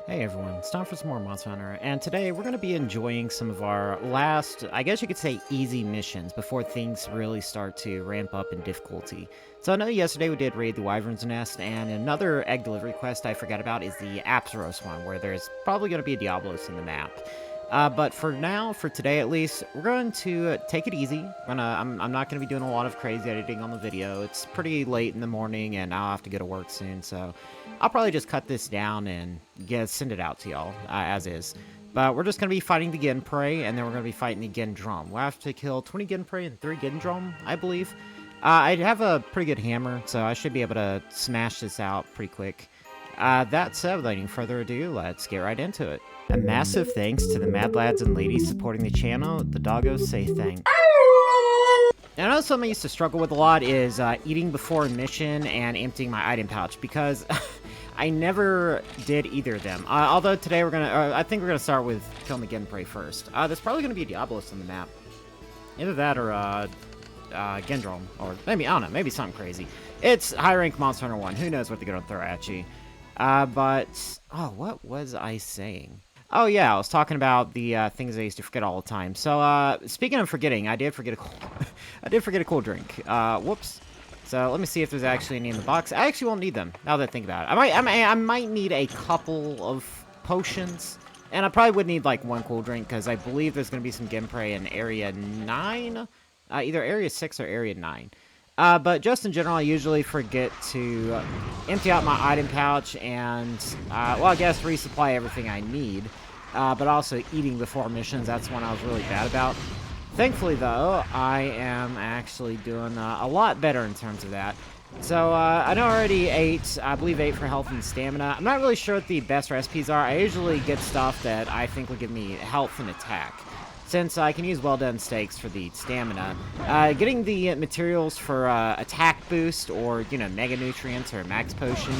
Hey everyone, it's time for some more Monster Hunter, and today we're going to be enjoying some of our last, I guess you could say, easy missions before things really start to ramp up in difficulty. So I know yesterday we did raid the Wyvern's Nest, and another egg delivery quest I forgot about is the Apsaros one, where there's probably going to be a Diablos in the map. But for now, for today at least, we're going to take it easy. I'm not going to be doing a lot of crazy editing on the video. It's pretty late in the morning, and I'll have to go to work soon, so I'll probably just cut this down and send it out to y'all, as is. But we're just going to be fighting the Genprey, and then we're going to be fighting the Gendrum. We'll have to kill 20 Genprey and 3 Gendrum, I believe. I have a pretty good hammer, so I should be able to smash this out pretty quick. That said, without any further ado, let's get right into it. A massive thanks to the mad lads and ladies supporting the channel. The doggos say thanks. And I know something I used to struggle with a lot is eating before a mission and emptying my item pouch, because I never did either of them. Although today I think we're gonna start with killing the Genprey first. There's probably gonna be a Diablos on the map. Either that or Gendrum, or maybe, I don't know, maybe something crazy. It's high rank Monster Hunter 1. Who knows what they're gonna throw at you? What was I saying? Oh yeah, I was talking about the things I used to forget all the time. So speaking of forgetting, I did forget a cool drink. Whoops. So let me see if there's actually any in the box. I actually won't need them now that I think about it. I might need a couple of potions, and I probably would need like one cool drink because I believe there's gonna be some Genprey in Area 9, either Area 6 or Area 9. But just in general, I usually forget to empty out my item pouch and, well, I guess resupply everything I need. But also eating before missions, that's one I was really bad about. Thankfully, though, I am actually doing a lot better in terms of that. So, I know I already ate, I believe 8 for health and stamina. I'm not really sure what the best recipes are. I usually get stuff that I think will give me health and attack, since I can use well-done steaks for the stamina. Getting the materials for attack boost or, you know, mega nutrients or max potion,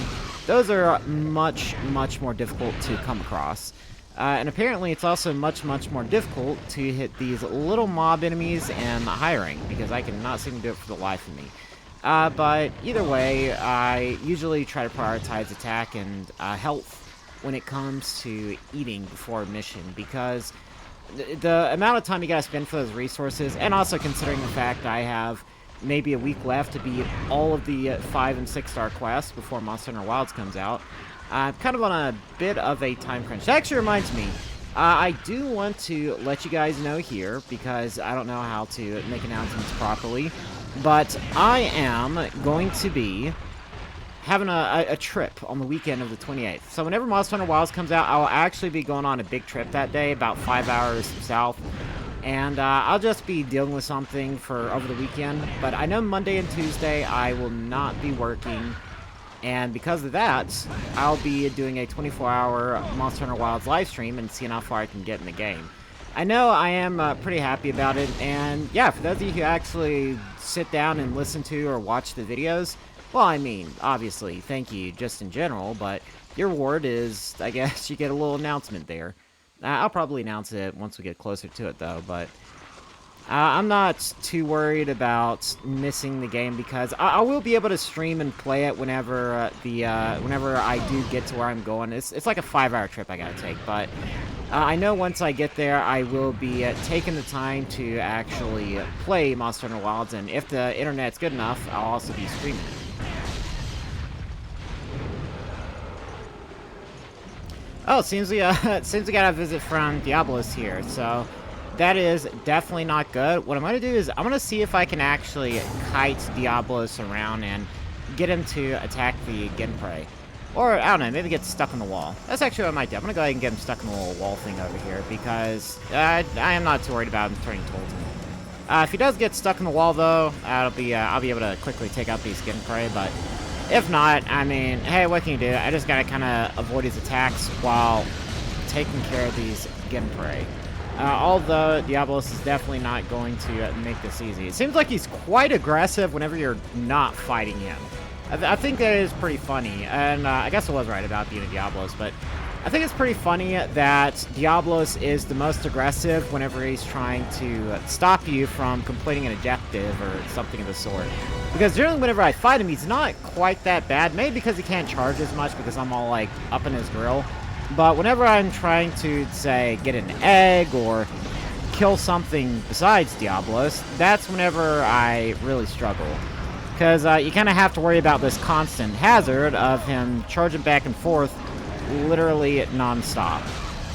those are much, much more difficult to come across. And apparently it's also much, much more difficult to hit these little mob enemies in high rank, because I cannot seem to do it for the life of me. But either way, I usually try to prioritize attack and health when it comes to eating before a mission, because the amount of time you gotta spend for those resources, and also considering the fact I have maybe a week left to beat all of the 5 and 6 star quests before Monster Hunter Wilds comes out, I'm kind of on a bit of a time crunch. That actually reminds me, I do want to let you guys know here, because I don't know how to make announcements properly, but I am going to be having a trip on the weekend of the 28th. So whenever Monster Hunter Wilds comes out, I will actually be going on a big trip that day, about 5 hours south. And I'll just be dealing with something for over the weekend. But I know Monday and Tuesday I will not be working. And because of that, I'll be doing a 24-hour Monster Hunter Wilds live stream and seeing how far I can get in the game. I know I am pretty happy about it. And yeah, for those of you who actually sit down and listen to or watch the videos, well, I mean, obviously, thank you just in general, but your reward is, I guess, you get a little announcement there. I'll probably announce it once we get closer to it, though, but I'm not too worried about missing the game, because I will be able to stream and play it whenever whenever I do get to where I'm going. It's like a 5-hour trip I gotta take, but I know once I get there, I will be taking the time to actually play Monster Hunter Wilds, and if the internet's good enough, I'll also be streaming it. Oh, it seems we got a visit from Diablos here, so that is definitely not good. What I'm going to do is I'm going to see if I can actually kite Diablos around and get him to attack the Genprey. Or, I don't know, maybe get stuck in the wall. That's actually what I might do. I'm going to go ahead and get him stuck in the little wall thing over here, because I am not too worried about him turning towards me. If he does get stuck in the wall, though, I'll be able to quickly take out these Genprey, but if not, I mean, hey, what can you do? I just gotta kind of avoid his attacks while taking care of these Genprey. Although Diablos is definitely not going to make this easy. It seems like he's quite aggressive whenever you're not fighting him. I think that is pretty funny, and I guess I was right about being a Diablos, but I think it's pretty funny that Diablos is the most aggressive whenever he's trying to stop you from completing an objective or something of the sort. Because generally whenever I fight him, he's not quite that bad. Maybe because he can't charge as much because I'm all, like, up in his grill. But whenever I'm trying to, say, get an egg or kill something besides Diablos, that's whenever I really struggle. Because you kind of have to worry about this constant hazard of him charging back and forth literally non-stop.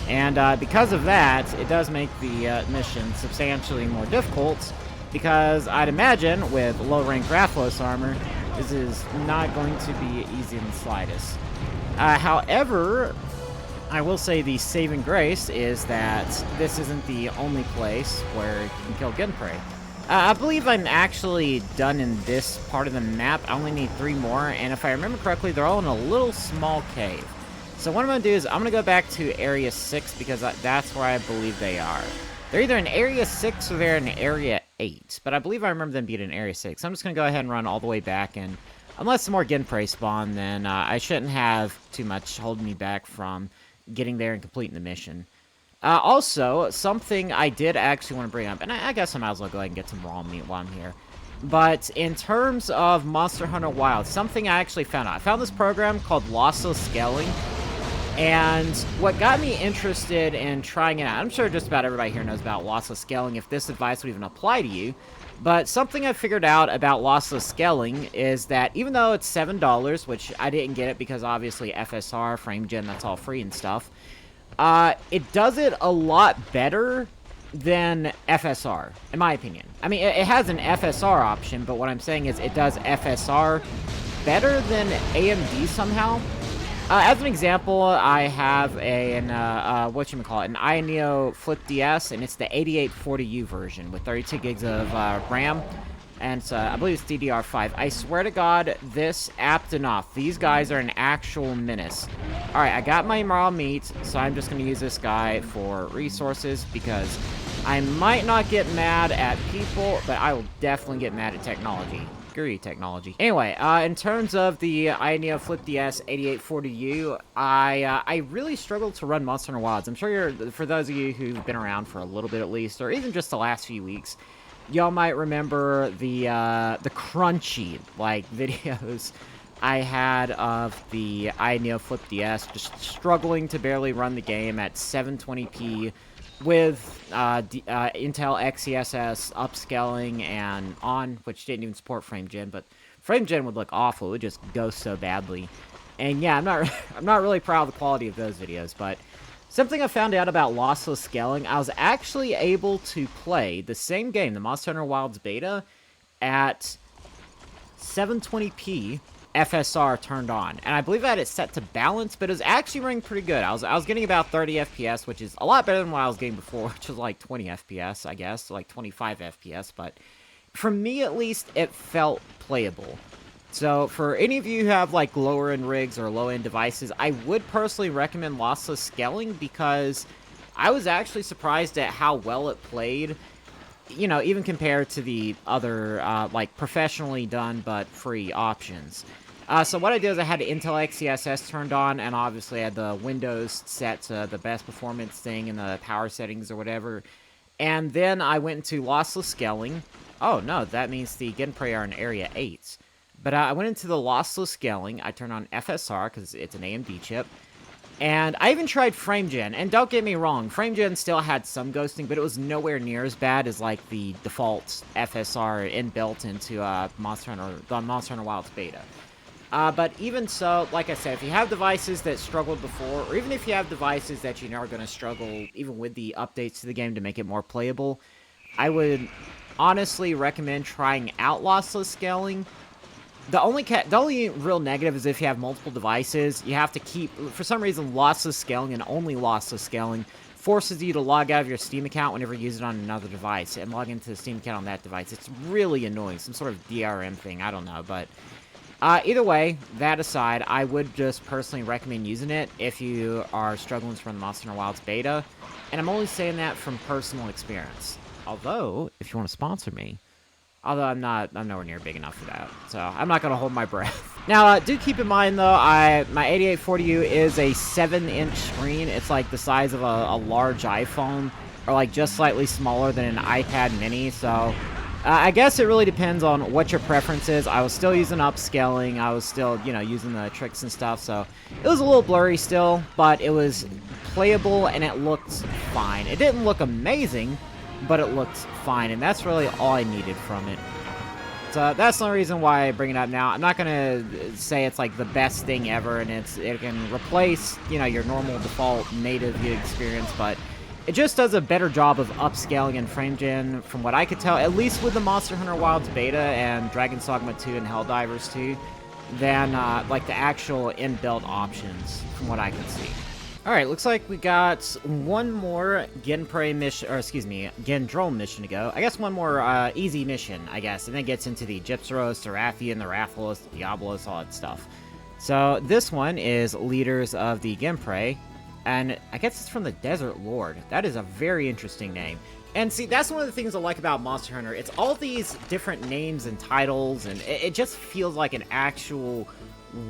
And because of that, it does make the mission substantially more difficult, because I'd imagine with low-rank Rathlos armor, this is not going to be easy in the slightest. However, I will say the saving grace is that this isn't the only place where you can kill Ginprey. I believe I'm actually done in this part of the map. I only need 3 more, and if I remember correctly, they're all in a little small cave. So what I'm going to do is I'm going to go back to Area 6, because that's where I believe they are. They're either in Area 6 or they're in Area 8, but I believe I remember them being in Area 6. So I'm just going to go ahead and run all the way back, and unless some more Ginprey spawn, then I shouldn't have too much holding me back from getting there and completing the mission. Also, something I did actually want to bring up, and I guess I might as well go ahead and get some raw meat while I'm here. But in terms of Monster Hunter Wilds, something I actually found out. I found this program called lossless scaling, and what got me interested in trying it out, I'm sure just about everybody here knows about lossless scaling, if this advice would even apply to you, but something I figured out about lossless scaling is that even though it's $7, which I didn't get it because obviously FSR, FrameGen, that's all free and stuff, it does it a lot better than FSR, in my opinion. I mean, it has an FSR option, but what I'm saying is it does FSR better than AMD somehow. As an example, I have an iNeo Flip DS, and it's the 8840U version with 32 gigs of RAM, and I believe it's DDR5. I swear to God, this apt enough. These guys are an actual menace. Alright, I got my raw meat, so I'm just going to use this guy for resources, because I might not get mad at people, but I will definitely get mad at technology. Screw technology. Anyway, in terms of the iNeo Flip DS 8840U, I really struggled to run Monster Hunter Wilds. I'm sure for those of you who've been around for a little bit at least, or even just the last few weeks, y'all might remember the crunchy, like, videos I had of the iNeo Flip DS, just struggling to barely run the game at 720p, with Intel XeSS upscaling and on, which didn't even support FrameGen, but FrameGen would look awful. It would just go so badly. And yeah, I'm not really proud of the quality of those videos, but something I found out about lossless scaling, I was actually able to play the same game, the Monster Hunter Wilds beta, at 720p FSR turned on, and I believe I had it set to balance, but it was actually running pretty good. I was getting about 30 FPS, which is a lot better than what I was getting before, which was like 20 FPS, I guess, like 25 FPS, but for me at least, it felt playable. So for any of you who have like lower-end rigs or low-end devices, I would personally recommend lossless scaling, because I was actually surprised at how well it played, you know, even compared to the other, like, professionally done but free options. So what I did is I had Intel XeSS turned on, and obviously I had the Windows set to the best performance thing in the power settings or whatever. And then I went into lossless scaling. Oh, no, that means the Ginprey are in Area 8. But I went into the lossless scaling. I turned on FSR, because it's an AMD chip. And I even tried FrameGen, and don't get me wrong, FrameGen still had some ghosting, but it was nowhere near as bad as, like, the default FSR inbuilt into the Monster Hunter Wilds beta. But even so, like I said, if you have devices that struggled before, or even if you have devices that you know are going to struggle, even with the updates to the game to make it more playable, I would honestly recommend trying out lossless scaling. The only real negative is if you have multiple devices, you have to keep, for some reason, lossless scaling and only lossless scaling forces you to log out of your Steam account whenever you use it on another device and log into the Steam account on that device. It's really annoying, some sort of DRM thing, I don't know, but either way, that aside, I would just personally recommend using it if you are struggling to run the Monster Hunter Wilds beta, and I'm only saying that from personal experience. Although, if you want to sponsor me, although I'm nowhere near big enough for that, so I'm not going to hold my breath. Now, do keep in mind, though, my 8840U is a 7-inch screen. It's like the size of a large iPhone, or like just slightly smaller than an iPad mini, so I guess it really depends on what your preference is. I was still using upscaling. I was still, you know, using the tricks and stuff. So it was a little blurry still, but it was playable and it looked fine. It didn't look amazing, but it looked fine. And that's really all I needed from it. So that's the only reason why I bring it up now. I'm not going to say it's like the best thing ever and it can replace, you know, your normal default native view experience, but it just does a better job of upscaling and frame gen from what I could tell, at least with the Monster Hunter Wilds beta and Dragon's Dogma 2 and Helldivers 2, than like the actual inbuilt options from what I can see. Alright, looks like we got one more Genprey mission, or excuse me, Gendrome mission to go. I guess one more easy mission, I guess, and then gets into the Gypsaros, the Rathian, the Rathalos, the Diabolos, all that stuff. So this one is Leaders of the Genprey, and I guess it's from the Desert Lord. That is a very interesting name. And see, that's one of the things I like about Monster Hunter. It's all these different names and titles, and it just feels like an actual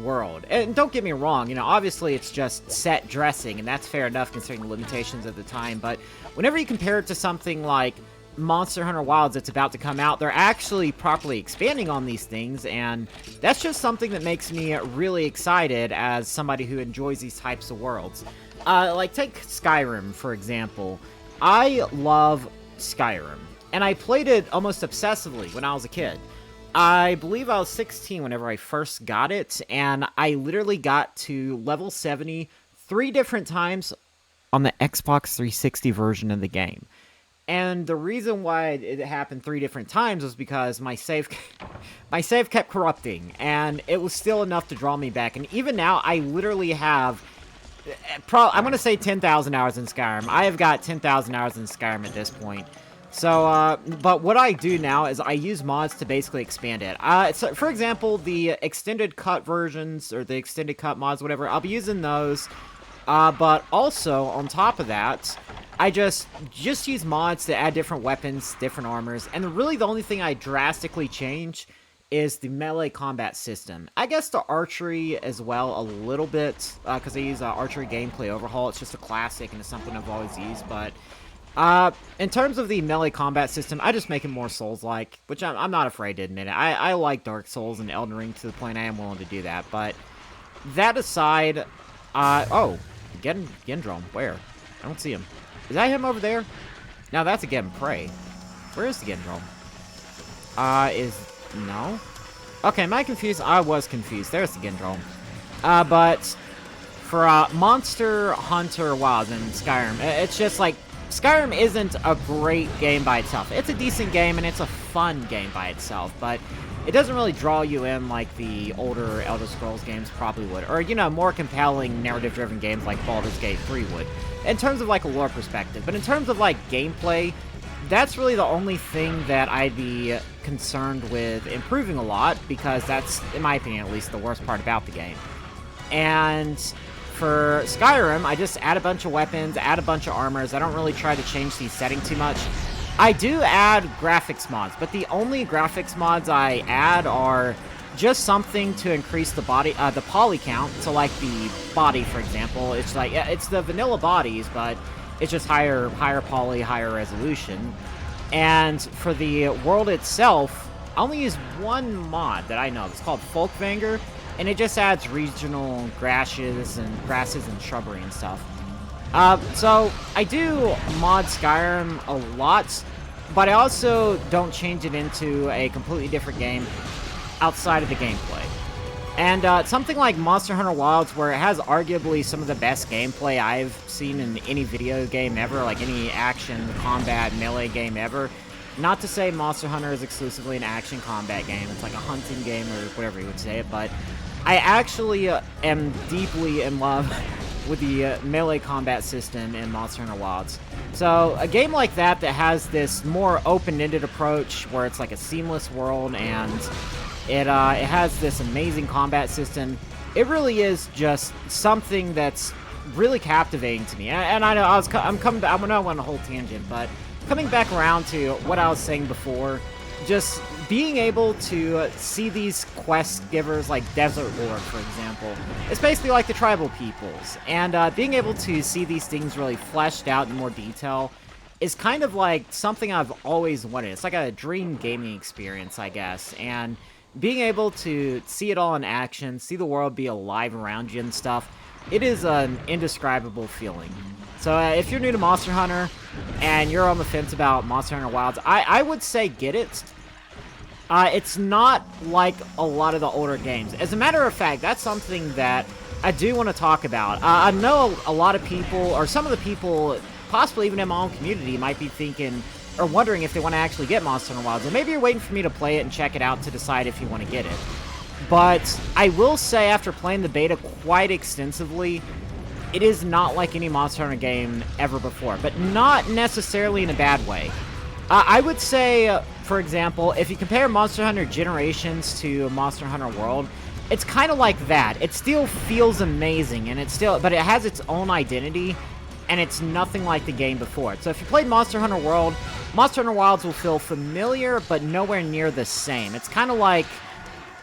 world. And don't get me wrong, you know, obviously it's just set dressing, and that's fair enough considering the limitations of the time, but whenever you compare it to something like Monster Hunter Wilds that's about to come out, they're actually properly expanding on these things, and that's just something that makes me really excited as somebody who enjoys these types of worlds. Like, take Skyrim, for example. I love Skyrim, and I played it almost obsessively when I was a kid. I believe I was 16 whenever I first got it, and I literally got to level 70 3 different times on the Xbox 360 version of the game. And the reason why it happened 3 different times was because my save kept corrupting, and it was still enough to draw me back. And even now, I literally have, I'm going to say 10,000 hours in Skyrim. I have got 10,000 hours in Skyrim at this point. So, but what I do now is I use mods to basically expand it. So for example, the extended cut versions, or the extended cut mods, whatever, I'll be using those. But also, on top of that, I just use mods to add different weapons, different armors, and really the only thing I drastically change is the melee combat system. I guess the archery as well a little bit, because I use archery gameplay overhaul. It's just a classic, and it's something I've always used, but in terms of the melee combat system, I just make it more Souls-like, which I'm not afraid to admit it. I like Dark Souls and Elden Ring to the point I am willing to do that, but that aside, oh, Gendrome, where? I don't see him. Is that him over there? No, that's a Genprey. Where is the Gendrome? No? Okay, am I confused? I was confused. There's the Gendrome. But for Monster Hunter Wilds and Skyrim, it's just like, Skyrim isn't a great game by itself. It's a decent game, and it's a fun game by itself, but it doesn't really draw you in like the older Elder Scrolls games probably would, or, you know, more compelling narrative-driven games like Baldur's Gate 3 would, in terms of like a lore perspective. But in terms of like gameplay, that's really the only thing that I'd be concerned with improving a lot, because that's, in my opinion at least, the worst part about the game. And for Skyrim, I just add a bunch of weapons, add a bunch of armors. I don't really try to change the setting too much. I do add graphics mods, but the only graphics mods I add are just something to increase the poly count. So like the body, for example, it's like, it's the vanilla bodies, but it's just higher poly, higher resolution. And for the world itself, I only use one mod that I know. It's called Folkvanger, and it just adds regional grasses and shrubbery and stuff. So I do mod Skyrim a lot, but I also don't change it into a completely different game outside of the gameplay. And something like Monster Hunter Wilds, where it has arguably some of the best gameplay I've seen in any video game ever, like any action, combat, melee game ever. Not to say Monster Hunter is exclusively an action combat game. It's like a hunting game, or whatever you would say it, but I actually am deeply in love with the melee combat system in Monster Hunter Wilds. So a game like that has this more open-ended approach, where it's like a seamless world, and it has this amazing combat system. It really is just something that's really captivating to me. And I know I'm coming back. I know I went on a whole tangent, but coming back around to what I was saying before, just being able to see these quest givers like Desert Lord, for example. It's basically like the tribal peoples, and being able to see these things really fleshed out in more detail, is kind of like something I've always wanted. It's like a dream gaming experience, I guess. And being able to see it all in action, see the world be alive around you and stuff, it is an indescribable feeling. So if you're new to Monster Hunter and you're on the fence about Monster Hunter Wilds, I would say get it. It's not like a lot of the older games. As a matter of fact, that's something that I do want to talk about. I know a lot of people, or some of the people, possibly even in my own community, might be thinking or wondering if they want to actually get Monster Hunter Wilds. And maybe you're waiting for me to play it and check it out to decide if you want to get it. But I will say, after playing the beta quite extensively, it is not like any Monster Hunter game ever before, but not necessarily in a bad way. I would say, for example, if you compare Monster Hunter Generations to Monster Hunter World, it's kind of like that. It still feels amazing, and but it has its own identity, and it's nothing like the game before it. So if you played Monster Hunter World, Monster Hunter Wilds will feel familiar, but nowhere near the same. It's kind of like,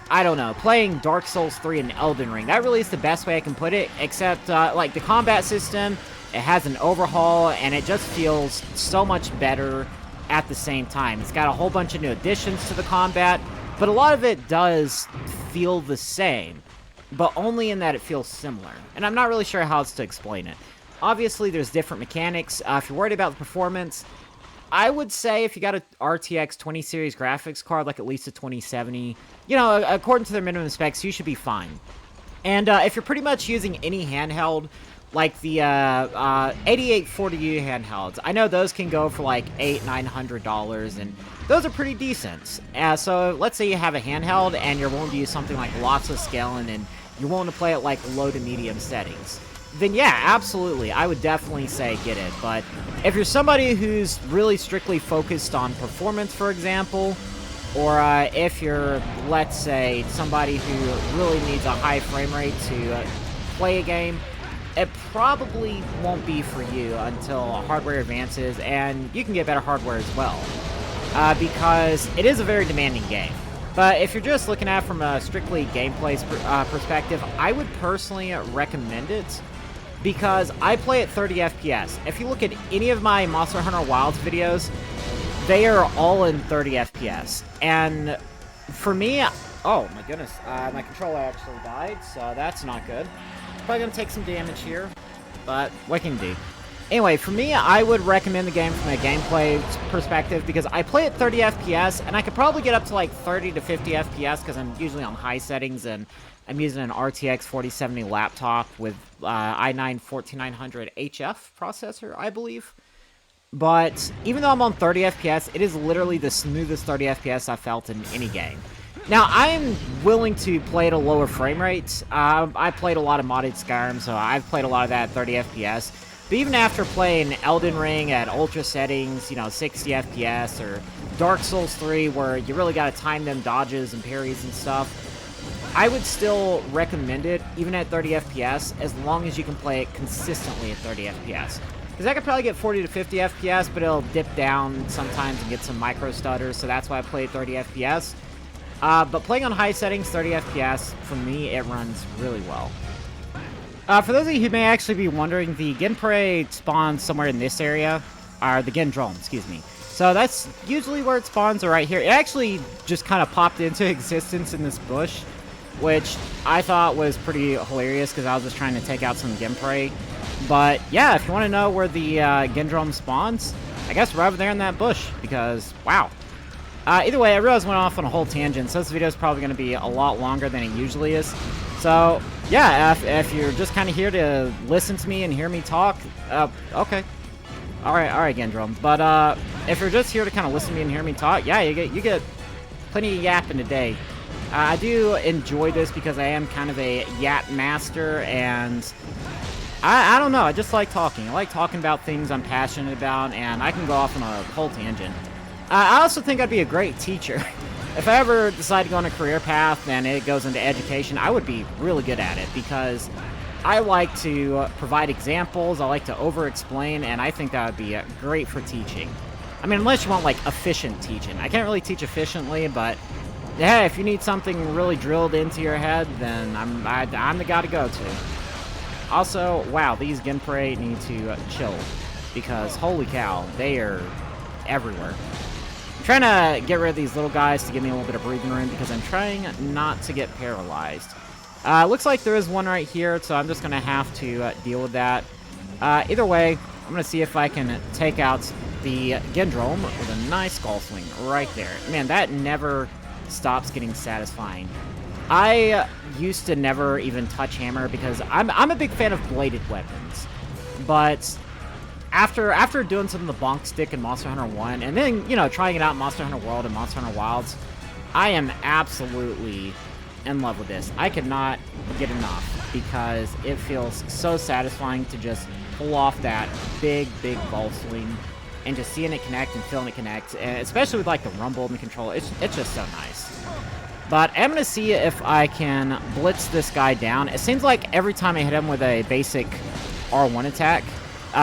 I don't know, playing Dark Souls 3 and Elden Ring. That really is the best way I can put it, except, like, the combat system, it has an overhaul, and it just feels so much better at the same time. It's got a whole bunch of new additions to the combat, but a lot of it does feel the same, but only in that it feels similar. And I'm not really sure how else to explain it. Obviously, there's different mechanics. If you're worried about the performance, I would say if you got a RTX 20 series graphics card, like at least a 2070, you know, according to their minimum specs, you should be fine. And if you're pretty much using any handheld, like the 8840U handhelds, I know those can go for like $800-900, and those are pretty decent. So let's say you have a handheld and you're willing to use something like lots of scaling, and you're willing to play at like low to medium settings, then yeah, absolutely, I would definitely say get it. But if you're somebody who's really strictly focused on performance, for example, or if you're, let's say, somebody who really needs a high frame rate to play a game, it probably won't be for you until hardware advances, and you can get better hardware as well, because it is a very demanding game. But if you're just looking at it from a strictly gameplay perspective, I would personally recommend it, because I play at 30 FPS. If you look at any of my Monster Hunter Wilds videos, they are all in 30 FPS. And for me, oh my goodness, my controller actually died, so that's not good. Probably gonna take some damage here, but what can you do? Anyway, for me, I would recommend the game from a gameplay perspective, because I play at 30 FPS, and I could probably get up to like 30 to 50 FPS, because I'm usually on high settings, and I'm using an RTX 4070 laptop with i9-14900 HF processor, I believe. But even though I'm on 30 FPS, it is literally the smoothest 30 FPS I've felt in any game. Now, I am willing to play at a lower frame rate. I played a lot of modded Skyrim, so I've played a lot of that at 30 FPS. But even after playing Elden Ring at ultra settings, you know, 60 FPS, or Dark Souls 3, where you really got to time them dodges and parries and stuff, I would still recommend it, even at 30 FPS, as long as you can play it consistently at 30 FPS. Because I could probably get 40 to 50 FPS, but it'll dip down sometimes and get some micro stutters, so that's why I play at 30 FPS. But playing on high settings, 30 FPS, for me, it runs really well. For those of you who may actually be wondering, the Genprey spawns somewhere in this area, or the Gendrome, excuse me. So that's usually where it spawns, or right here. It actually just kind of popped into existence in this bush, which I thought was pretty hilarious, because I was just trying to take out some Genprey. But yeah, if you want to know where the Gendrome spawns, I guess right over there in that bush, because, wow. Either way, I realized I went off on a whole tangent, so this video is probably going to be a lot longer than it usually is. So, yeah, if you're just kind of here to listen to me and hear me talk, okay. Alright, Gendrome. But, if you're just here to kind of listen to me and hear me talk, yeah, you get plenty of yapping today. I do enjoy this because I am kind of a yap master, and I don't know, I just like talking. I like talking about things I'm passionate about, and I can go off on a whole tangent. I also think I'd be a great teacher. If I ever decide to go on a career path and it goes into education, I would be really good at it, because I like to provide examples, I like to over-explain, and I think that would be great for teaching. I mean, unless you want, like, efficient teaching. I can't really teach efficiently, but yeah, if you need something really drilled into your head, then I'm the guy to go to. Also, wow, these Genprey need to chill. because holy cow, they are everywhere. I'm trying to get rid of these little guys to give me a little bit of breathing room because I'm trying not to get paralyzed. Looks like there is one right here, so I'm just going to have to deal with that. Either way, I'm going to see if I can take out the Gendrome with a nice skull swing right there. Man, that never stops getting satisfying. I used to never even touch hammer because I'm a big fan of bladed weapons. But after doing some of the bonk stick in Monster Hunter 1, and then, you know, trying it out in Monster Hunter World and Monster Hunter Wilds, I am absolutely in love with this. I could not get enough because it feels so satisfying to just pull off that big ball swing and just seeing it connect and feeling it connect, and especially with like the rumble and the control. It's just so nice. But I'm going to see if I can blitz this guy down. It seems like every time I hit him with a basic R1 attack,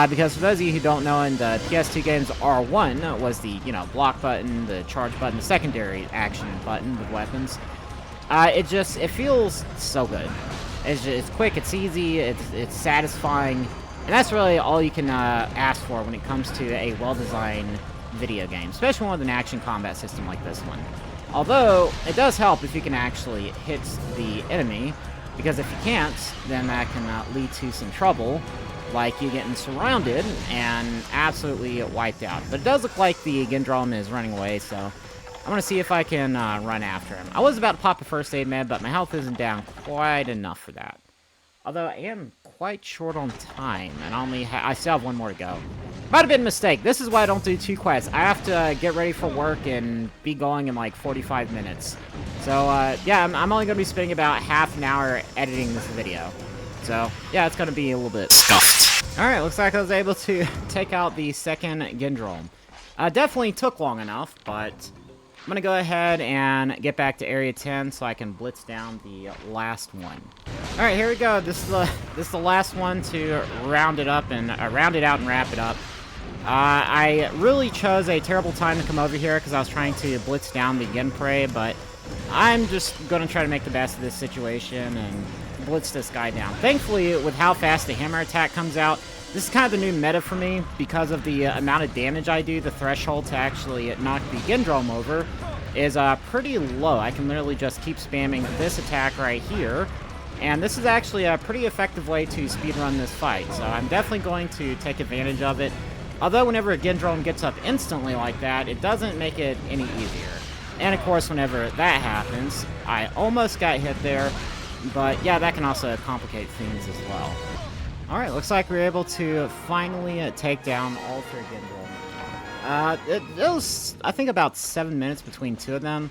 because for those of you who don't know, in the PS2 games, R1 was the, you know, block button, the charge button, the secondary action button with weapons. It feels so good. It's quick, it's easy, it's satisfying, and that's really all you can ask for when it comes to a well-designed video game, especially one with an action combat system like this one. Although, it does help if you can actually hit the enemy, because if you can't, then that can lead to some trouble, like you getting surrounded and absolutely wiped out. But it does look like the Gendrome is running away, so I'm going to see if I can run after him. I was about to pop a first aid med, but my health isn't down quite enough for that. Although I am quite short on time, and I still have one more to go. Might have been a mistake. This is why I don't do 2 quests. I have to get ready for work and be going in like 45 minutes. So, yeah, I'm only going to be spending about half an hour editing this video. So, yeah, it's going to be a little bit scuffed. Alright, looks like I was able to take out the second Gendrome. Definitely took long enough, but I'm going to go ahead and get back to Area 10 so I can blitz down the last one. Alright, here we go. This is the last one to round it up and round it out and wrap it up. I really chose a terrible time to come over here because I was trying to blitz down the Genprey, but I'm just going to try to make the best of this situation and blitz this guy down. Thankfully, with how fast the hammer attack comes out, this is kind of the new meta for me because of the amount of damage I do. The threshold to actually knock the Gendrome over is pretty low. I can literally just keep spamming this attack right here, and this is actually a pretty effective way to speedrun this fight, so I'm definitely going to take advantage of it. Although whenever a Gendrome gets up instantly like that, it doesn't make it any easier. And of course, whenever that happens, I almost got hit there, but yeah, that can also complicate things as well. Alright, looks like we were able to finally take down all 3 Gendrome. It was, I think, about 7 minutes between 2 of them.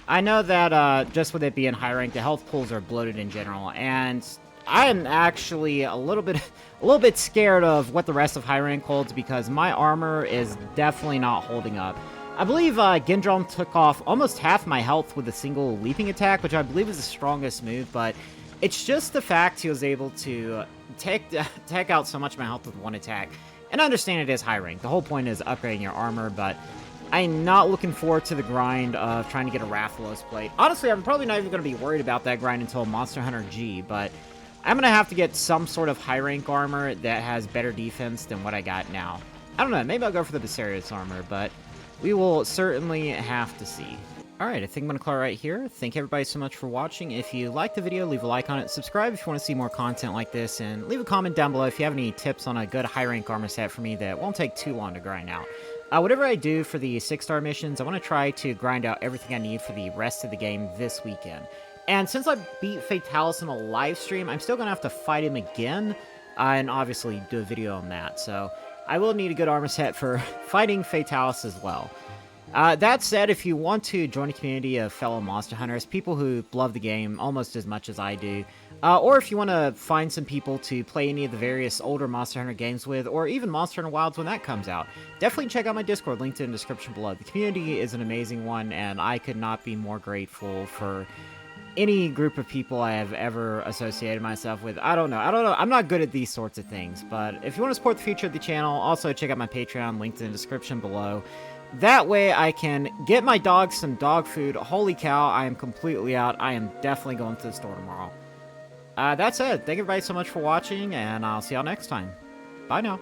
I know that just with it being high rank, the health pools are bloated in general, and I am actually a little bit scared of what the rest of high rank holds because my armor is definitely not holding up. I believe Gendrome took off almost half my health with a single leaping attack, which I believe is the strongest move, but it's just the fact he was able to take out so much of my health with one attack. And I understand it is high rank. The whole point is upgrading your armor, but I'm not looking forward to the grind of trying to get a Rathalos plate. Honestly, I'm probably not even going to be worried about that grind until Monster Hunter G, but I'm going to have to get some sort of high rank armor that has better defense than what I got now. I don't know, maybe I'll go for the Viserius armor, but we will certainly have to see. Alright, I think I'm going to call it right here. Thank everybody so much for watching. If you liked the video, leave a like on it, subscribe if you want to see more content like this, and leave a comment down below if you have any tips on a good high rank armor set for me that won't take too long to grind out. Whatever I do for the 6-star missions, I want to try to grind out everything I need for the rest of the game this weekend. And since I beat Fatalis in a live stream, I'm still going to have to fight him again, and obviously do a video on that. So I will need a good armor set for fighting Fatalis as well. That said, if you want to join a community of fellow Monster Hunters, people who love the game almost as much as I do, or if you want to find some people to play any of the various older Monster Hunter games with, or even Monster Hunter Wilds when that comes out, definitely check out my Discord, linked in the description below. The community is an amazing one, and I could not be more grateful for any group of people I have ever associated myself with. I don't know. I'm not good at these sorts of things, but if you want to support the future of the channel, also check out my Patreon, linked in the description below. That way I can get my dogs some dog food. Holy cow, I am completely out. I am definitely going to the store tomorrow. That's it. Thank everybody so much for watching, and I'll see y'all next time. Bye now.